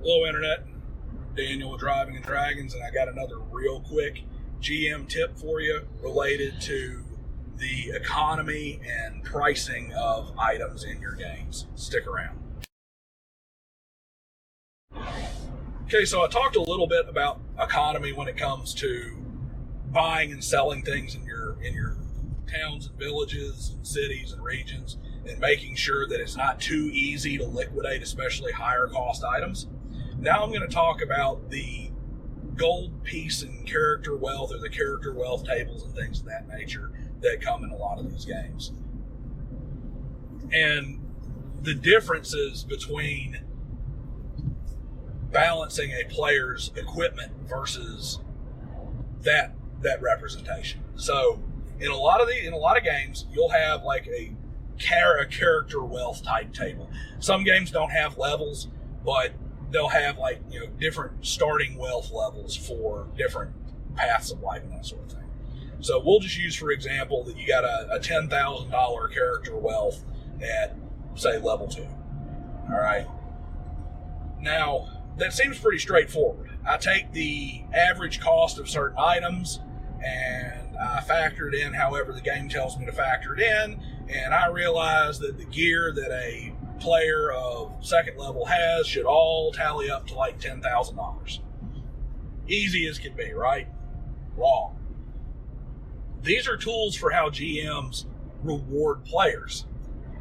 Hello, Internet. Daniel with Driving and Dragons, and I got another real quick GM tip for you related to the economy and pricing of items in your games. Stick around. Okay, so I talked a little bit about economy when it comes to buying and selling things in your towns and villages and cities and regions, and making sure that it's not too easy to liquidate, especially higher cost items. Now I'm going to talk about the gold piece and character wealth, or the character wealth tables and things of that nature that come in a lot of these games. And the differences between balancing a player's equipment versus that representation. So in a lot of games, you'll have like a character wealth type table. Some games don't have levels, but they'll have different starting wealth levels for different paths of life and that sort of thing. So we'll just use, for example, that you got a $10,000 character wealth at, say, level 2. All right. Now, that seems pretty straightforward. I take the average cost of certain items and I factor it in however the game tells me to factor it in, and I realize that the gear that a player of second level has should all tally up to like $10,000. Easy as can be, right? Wrong. These are tools for how GMs reward players.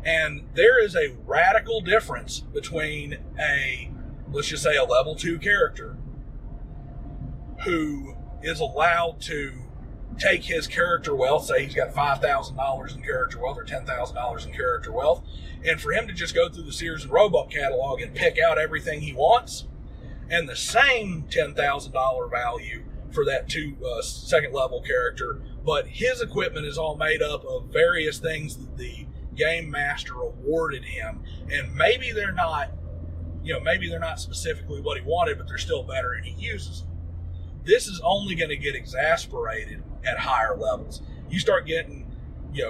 And there is a radical difference between let's just say a level 2 character who is allowed to take his character wealth, say he's got $5,000 in character wealth or $10,000 in character wealth, and for him to just go through the Sears and Roebuck catalog and pick out everything he wants, and the same $10,000 value for that second level character, but his equipment is all made up of various things that the game master awarded him, and maybe they're not specifically what he wanted, but they're still better and he uses them. This is only going to get exasperated at higher levels. You start getting,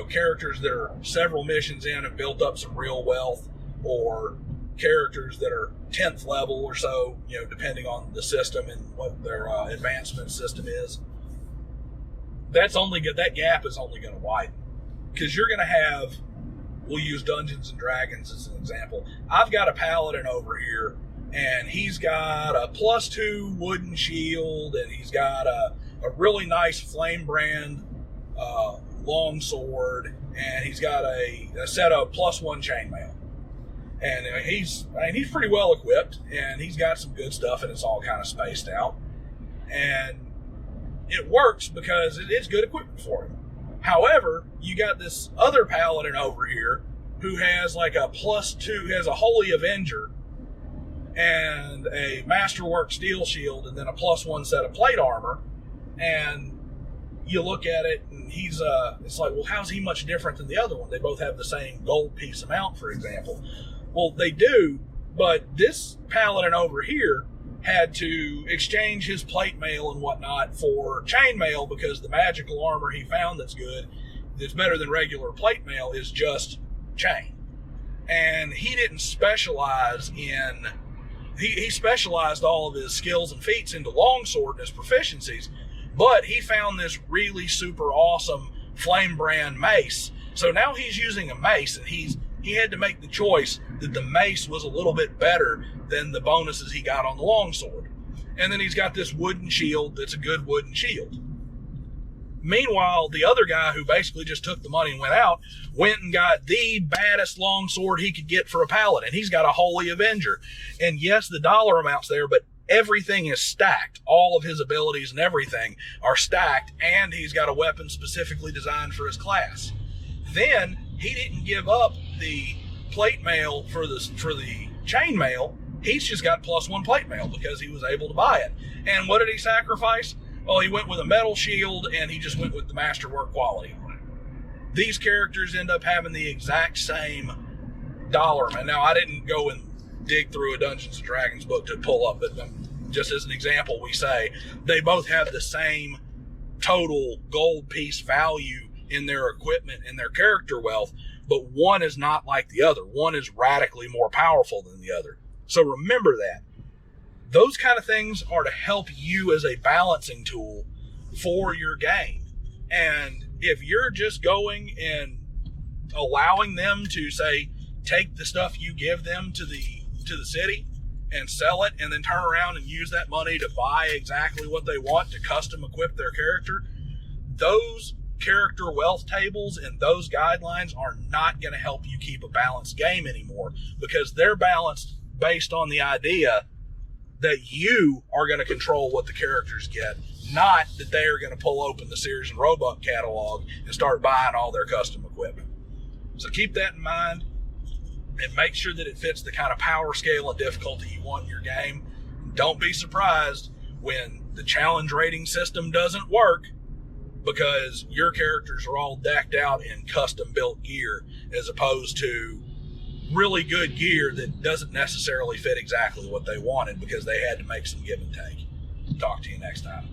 characters that are several missions in and built up some real wealth, or characters that are 10th level or so, depending on the system and what their advancement system is. That gap is only going to widen, because you're going to have, we'll use Dungeons and Dragons as an example. I've got a paladin over here, and he's got a +2 wooden shield, and he's got a really nice flame brand long sword, and he's got a set of +1 chainmail. And he's pretty well equipped, and he's got some good stuff, and it's all kind of spaced out. And it works because it's good equipment for him. However, you got this other paladin over here who has like a +2, has a Holy Avenger and a Masterwork steel shield, and then a +1 set of plate armor. And you look at it, and it's like, well, how's he much different than the other one? They both have the same gold piece amount, for example. Well, they do, but this paladin over here had to exchange his plate mail and whatnot for chainmail, because the magical armor he found that's better than regular plate mail, is just chain. And he didn't specialize in, he specialized all of his skills and feats into longsword and his proficiencies, but he found this really super awesome flame brand mace. So now he's using a mace, and he had to make the choice that the mace was a little bit better than the bonuses he got on the longsword. And then he's got this wooden shield that's a good wooden shield. Meanwhile, the other guy, who basically just took the money and went and got the baddest longsword he could get for a paladin. He's got a Holy Avenger. And yes, the dollar amount's there, but everything is stacked. All of his abilities and everything are stacked, and he's got a weapon specifically designed for his class. Then he didn't give up the plate mail for the chain mail. He's just got +1 plate mail because he was able to buy it. And what did he sacrifice? Well, he went with a metal shield, and he just went with the masterwork quality on it. These characters end up having the exact same dollar amount. Now, I didn't go and dig through a Dungeons & Dragons book to pull up, but just as an example, we say they both have the same total gold piece value in their equipment and their character wealth, but one is not like the other. One is radically more powerful than the other. So remember that. Those kind of things are to help you as a balancing tool for your game. And if you're just going and allowing them to, say, take the stuff you give them to the city and sell it, and then turn around and use that money to buy exactly what they want to custom equip their character, those character wealth tables and those guidelines are not going to help you keep a balanced game anymore, because they're balanced based on the idea that you are going to control what the characters get, not that they are going to pull open the Sears and Roebuck catalog and start buying all their custom equipment. So keep that in mind and make sure that it fits the kind of power scale and difficulty you want in your game. Don't be surprised when the challenge rating system doesn't work, because your characters are all decked out in custom built gear as opposed to really good gear that doesn't necessarily fit exactly what they wanted because they had to make some give and take. Talk to you next time.